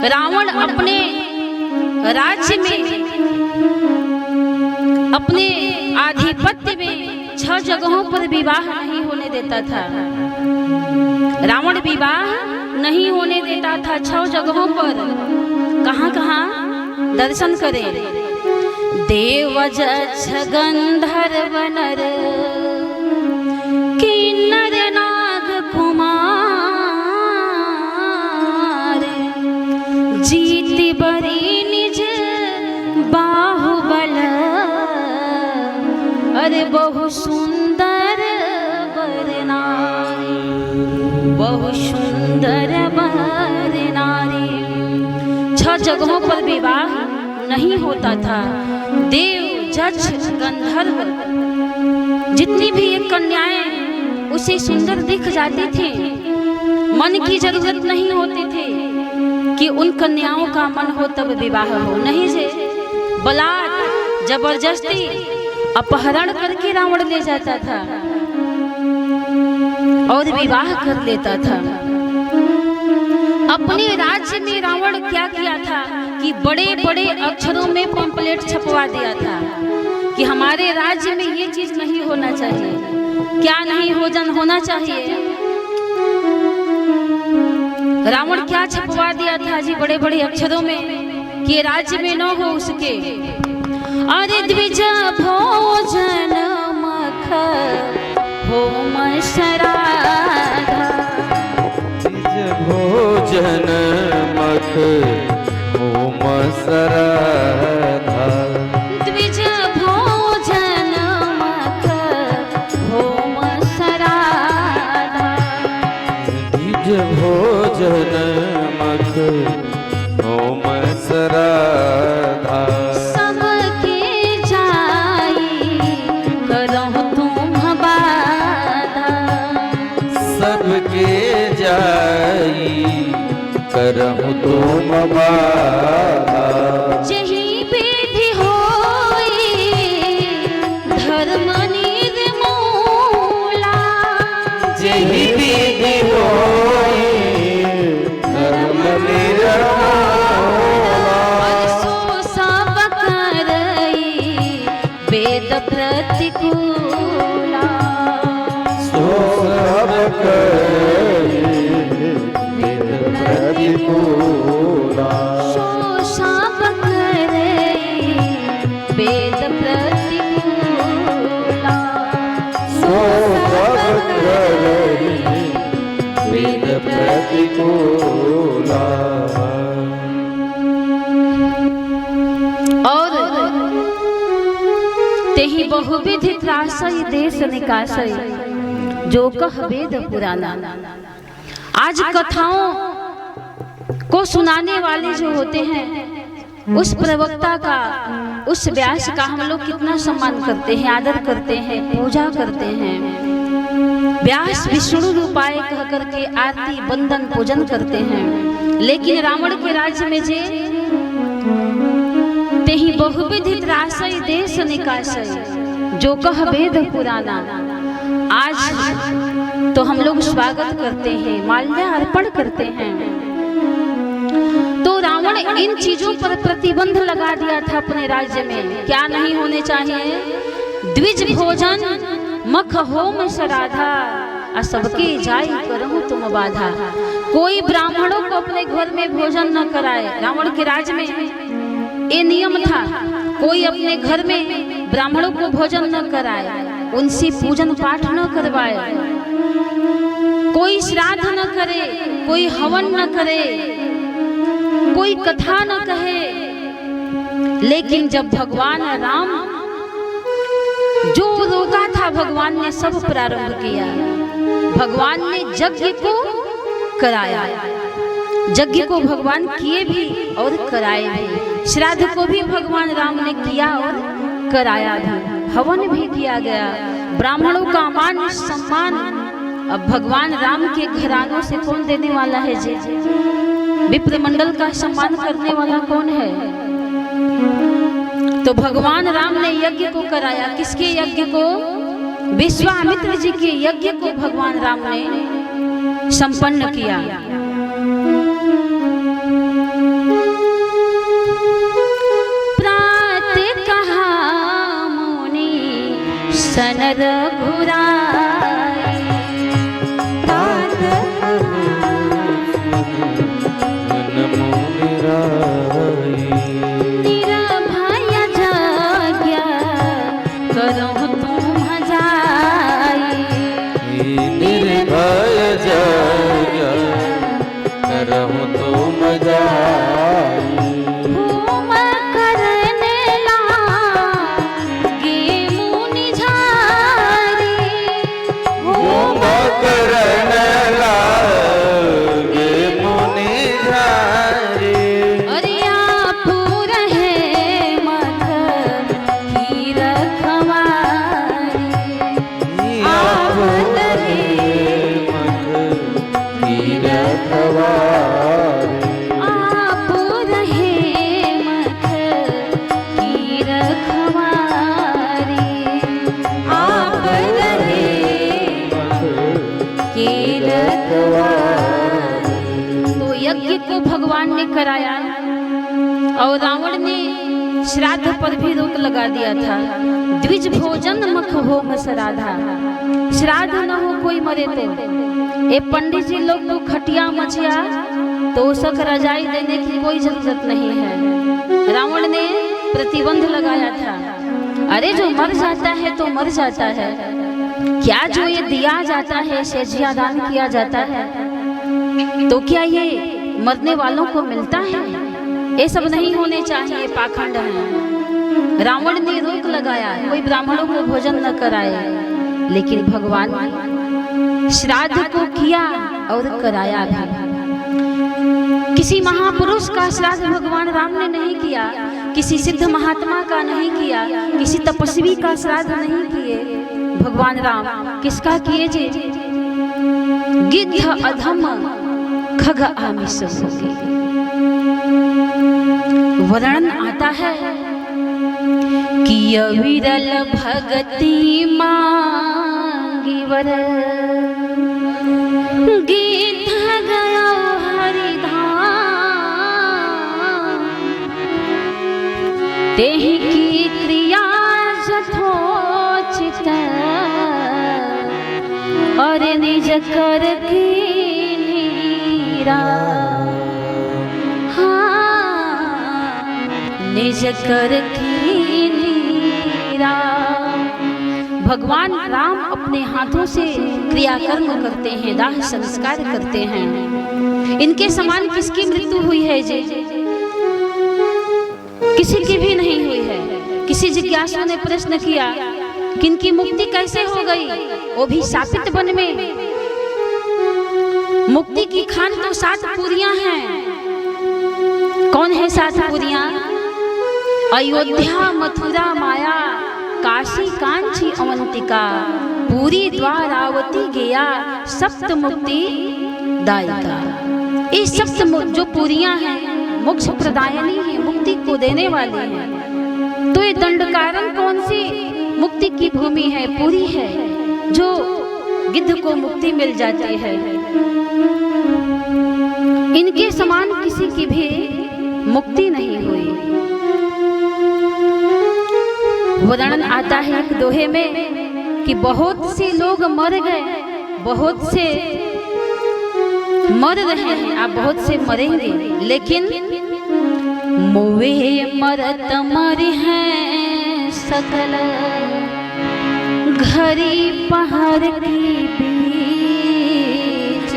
रावण अपने राज्य में, अपने आधिपत्य में 6 जगहों पर विवाह नहीं होने देता था। रावण विवाह नहीं होने देता था 6 जगहों पर। कहाँ कहाँ दर्शन करें? देव जक्ष गंधर्व नर किन्नर नाग कुमार जीति बरी निज बाहुबल अरे बहु सुंदर बर नारी, बहु सुंदर बर नारी। 6 जगहों पर विवाह नहीं होता था। देव जक्ष गंधर्व जितनी भी एक कन्याएं उसे सुंदर दिख जाती थी, मन की जरूरत नहीं होती थी कि उन कन्याओं का मन हो तब विवाह हो। नहीं जे बलात् जबरदस्ती अपहरण करके रावण ले जाता था और विवाह कर लेता था। अपने राज्य में रावण क्या किया था कि बड़े बड़े अक्षरों में पंपलेट छपवा दिया था कि हमारे राज्य में ये चीज नहीं होना चाहिए। क्या नहीं होना चाहिए? रावण क्या छपवा दिया था जी बड़े बड़े अक्षरों में कि राज्य में न हो उसके। अरे द्विज भोजन मख होम श्राद्ध, द्विज भोजन मख होम श्राद्ध, द्विज भोजन मख होम श्राद्ध, द्विज भोजन मख होम श्राद्ध। सबके जाई करहु तुम बाधा, सबके जाई करहु तुम बाधा। जही विधि होई धर्म निर्मूला, जही विधि होई धर्म निर्मूला। सो सब करई वेद प्रतिकूला, सो सब करई वेद प्रतिकूला। सो सब करई वेद प्रतिकूला, सो सब करई वेद प्रतिकूला। और तेहि बहुविधि त्रासई देश निकासई जो कह वेद पुराना। आज कथाओं को सुनाने वाले जो होते हैं उस प्रवक्ता का, उस व्यास का हम लोग कितना सम्मान करते हैं, आदर करते हैं, पूजा करते हैं। व्यास विष्णु रूपाय कह करके आरती बंदन पूजन करते हैं। लेकिन रावण के राज्य में जे तेहि बहुविधि त्रासई देश निकासई जो कह वेद पुराना। आज तो हम लोग स्वागत करते हैं, माल्यार्पण करते हैं। तो रावण इन चीजों पर प्रतिबंध लगा दिया था अपने राज्य में। क्या नहीं होने चाहिए? द्विज भोजन मख होम श्राद्धा, सबके जाई करहु तुम बाधा। कोई ब्राह्मणों को अपने घर में भोजन न कराए। रावण के राज्य में ये नियम था, कोई अपने घर में ब्राह्मणों को भोजन न कराए, उनसे पूजन पाठ न करवाए, कोई श्राद्ध न करे, कोई हवन न करे, कोई कथा न कहे। लेकिन जब भगवान राम जो रोका था भगवान ने सब प्रारंभ किया। भगवान ने यज्ञ को कराया, यज्ञ को भगवान किए भी और कराए भी। श्राद्ध को भी भगवान राम ने किया और कराया भी, हवन भी किया गया। ब्राह्मणों का मान सम्मान अब भगवान राम के घरानों से कौन देने वाला है जी? विप्रमंडल का सम्मान करने वाला कौन है? तो भगवान राम ने यज्ञ को कराया। किसके यज्ञ को? विश्वामित्र जी के यज्ञ को भगवान राम ने संपन्न किया। रघुराई। प्रात मन मोह राई। निर्भय जाज्ञा करो तुम जाई। निर्भय जाज्ञा करहु तुम जाई। होम करने लागे मुनि झारी। होम करन लागे मुनि झारी। अरिया पूर है मथ की रखवारी। आवत है की रखवारी। आप रहे मथ की रखवारी। आप रहे की रखवारी। तो यज्ञ को भगवान ने कराया और रावण ने श्राद्ध पर भी रोक लगा दिया था। द्विज भोजन मख हो मसराधा। श्राद्ध न हो कोई मरे तो ये पंडित जी लोग तो खटिया मचिया तो सक रजाई देने की कोई जरूरत नहीं है। रावण ने प्रतिबंध लगाया था। अरे जो मर जाता है तो मर जाता है, क्या जो ये दिया जाता है सेजिया दान किया जाता है तो क्या ये मरने वालों को मिलता है? ये सब नहीं होने चाहिए, पाखंड है। रावण ने रोक लगाया कोई ब्राह्मणों को भोजन न कराए, लेकिन भगवान ने श्राद्ध को किया और कराया भी। किसी महापुरुष का श्राद्ध भगवान राम ने नहीं किया, किसी सिद्ध महात्मा का नहीं किया, किसी तपस्वी का श्राद्ध नहीं किए भगवान राम। किसका किए जे? गिद्ध अधम खग आमिष भोगे। वर्णन आता है कि विरल भगति मांगी वर। गिद्ध गयो हरिधाम। तेहि की क्रिया यथोचित और निज कर की नीरा। निज कर की नीरा। भगवान राम अपने हाथों से क्रियाकर्म करते हैं, दाह संस्कार करते हैं। इनके समान किसकी मृत्यु हुई है जी? किसी की भी नहीं हुई है। किसी जिज्ञासु ने प्रश्न किया कि इनकी मुक्ति कैसे हो गई, वो भी शापित वन में। मुक्ति की खान तो 7 पूरियां हैं। कौन है 7 पूरियां? अयोध्या, मथुरा, माया, काशी, कांची, अवंतिका, पूरी, द्वारावती, गया, सप्त मुक्ति दायिका। ये सप्त जो पूरियां हैं मोक्ष प्रदायनी है, मुक्ति को देने वाली है। तो ये दंडकारन कौन सी मुक्ति की भूमि है? पूरी है, जो गिद्ध को मुक्ति मिल जाती है। इनके समान किसी की भी मुक्ति नहीं हुई। वर्णन आता है एक दोहे में कि बहुत से लोग मर गए, बहुत से मर रहे हैं, आप बहुत से मरेंगे, लेकिन मोवे मरत मर हैं सकल घरी पहाड़ की बीच।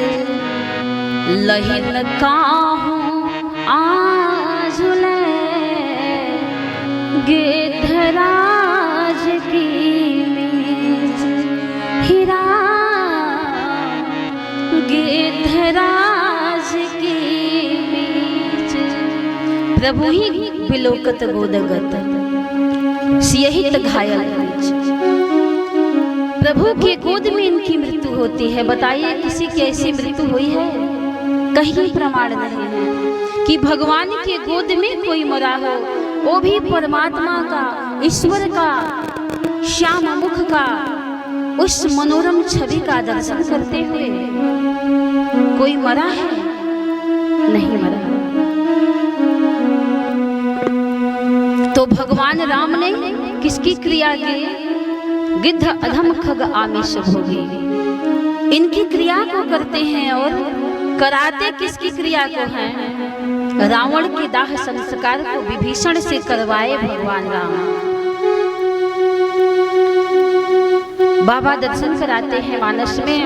लहिन काहूं आजुले गिद्धराज की मीच। हीरा गिद्धराज की मीच। प्रभु ही बिलोकत गोदगत सियहित घायल बीच। प्रभु के गोद में इनकी मृत्यु होती है। बताइए किसी की ऐसी मृत्यु हुई है? कहीं प्रमाण नहीं है कि भगवान के गोद में कोई मरा हो, वो भी परमात्मा का, ईश्वर का, श्याम मुख का, उस मनोरम छवि का दर्शन करते हुए। कोई मरा है? नहीं मरा। तो भगवान राम ने किसकी क्रिया की? गिद्ध अधम खग आमिष भोगी। इनकी क्रिया को करते हैं और कराते किसकी क्रिया को हैं? रावण के दाह संस्कार को विभीषण से करवाए भगवान राम। बाबा दर्शन कराते हैं मानस में,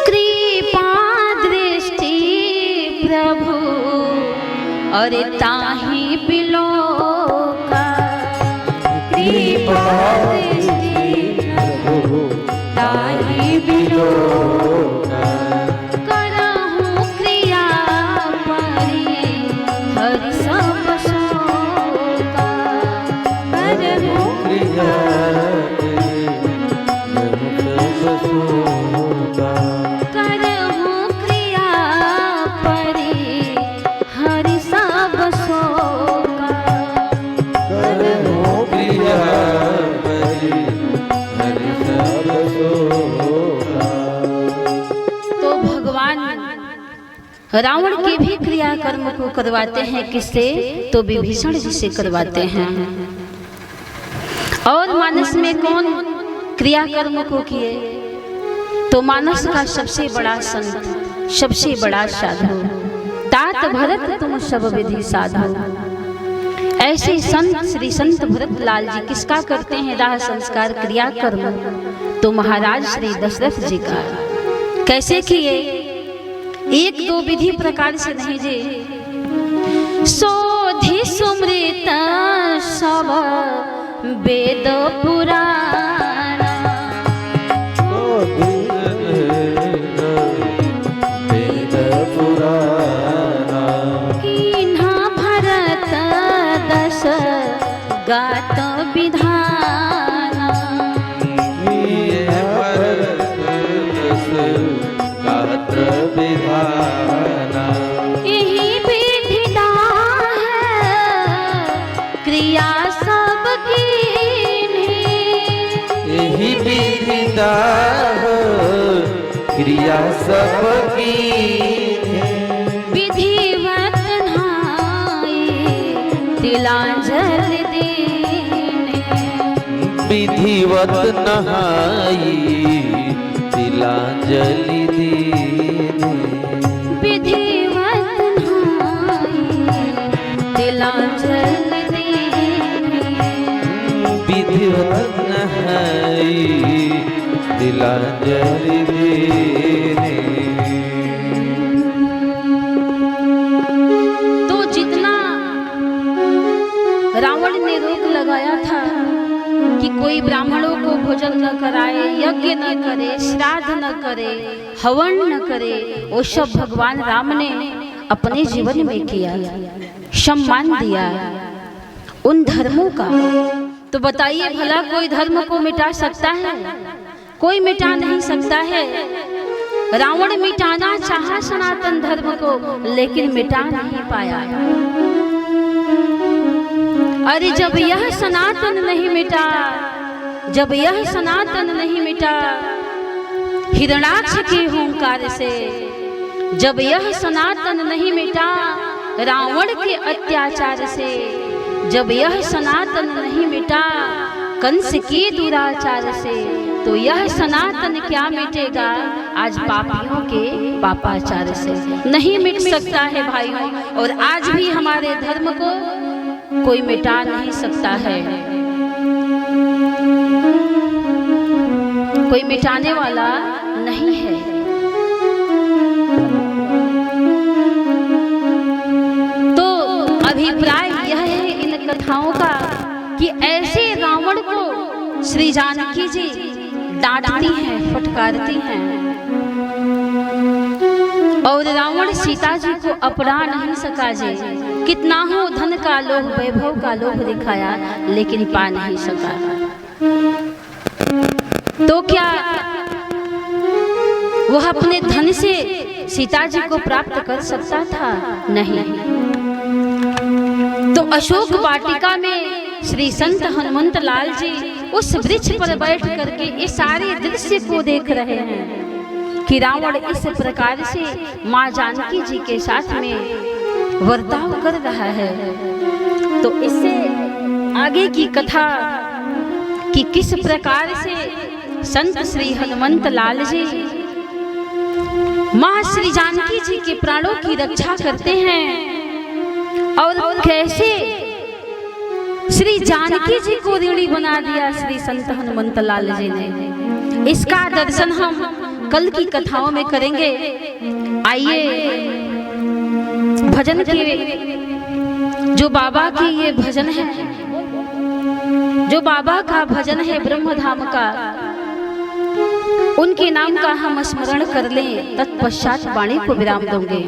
कृपा दृष्टि प्रभु अरे ताहि बिलो का, कृपा दृष्टि प्रभु ताहि बिलो का, करहु क्रिया परि हरि सब शोका, करहु क्रिया रावण के भी क्रियाकर्म को करवाते हैं किससे? तो विभीषण जी से करवाते हैं। और मानस में कौन क्रियाकर्म को किए? तो मानस का सबसे बड़ा संत, सबसे बड़ा साधु, तात भरत तुम सब विधि साधु। ऐसे संत श्री संत भरत लाल जी किसका करते हैं दाह संस्कार क्रियाकर्म? तो महाराज श्री दशरथ जी का। कैसे किए? एक दो विधि प्रकार से नहीं जी, सोधि सुमृत सब वेद पुराण, वेद पुराण, किन्हा भरत दस गात विधान, यही विधि है क्रिया सब कीन्ही, यही विधि क्रिया सब कीन्ही, विधिवत नहाई तिलांजलि दीने, विधिवत नहाई तिलांजलि दीने, विधिवत नहाई तिलांजलि दीने, विधिवत नहाई तिलांजलि दीने। तो जितना रावण ने रोक लगाया था कि कोई ब्राह्मणों को भोजन न कराए, यज्ञ न करे, श्राद्ध न करे, हवन न करे, वो सब भगवान राम ने अपने जीवन में किया, सम्मान दिया उन धर्मों का। तो बताइए भला कोई धर्म को मिटा सकता है? कोई मिटा नहीं सकता है। रावण मिटाना चाहा सनातन धर्म को, लेकिन मिटा नहीं पाया। अरे जब यह सनातन नहीं मिटा, जब यह सनातन नहीं मिटा हिरणाक्ष के हुंकार से, जब यह सनातन नहीं मिटा रावण के अत्याचार से, जब यह सनातन नहीं मिटा कंस के दुराचार से, तो यह सनातन क्या मिटेगा आज पापियों के पापाचार से? नहीं मिट सकता है भाइयों। और आज भी हमारे धर्म को कोई मिटा नहीं सकता है, कोई मिटाने वाला नहीं है। तो अभिप्राय यह है इन कथाओं का कि ऐसे रावण को श्री जानकी जी डांटती हैं, फटकारती हैं, और रावण सीता जी को अपना नहीं सका। जी कितना हो धन का लोभ, वैभव का लोभ दिखाया, लेकिन पा नहीं सका। तो क्या वह अपने धन से सीता जी को प्राप्त कर सकता था? नहीं। तो अशोक वाटिका में श्री संत हनुमंत लाल जी उस वृक्ष पर बैठ करके इस सारे दृश्य को देख रहे हैं कि रावण इस प्रकार से माँ जानकी जी के साथ में वर्ताव कर रहा है। तो इससे आगे की कथा कि किस प्रकार से संत श्री हनुमंत लाल जी मां श्री जानकी जी के प्राणों की रक्षा करते हैं और कैसे श्री जानकी जी को ऋणी बना दिया श्री संत हनुमंत लाल जी ने। इसका दर्शन हम कल की कथाओं में करेंगे। आइए भजन के जो बाबा की ये भजन है, जो बाबा का भजन है ब्रह्मधाम का, उनके नाम का हम स्मरण कर लें, तत्पश्चात वाणी को विराम दूंगे।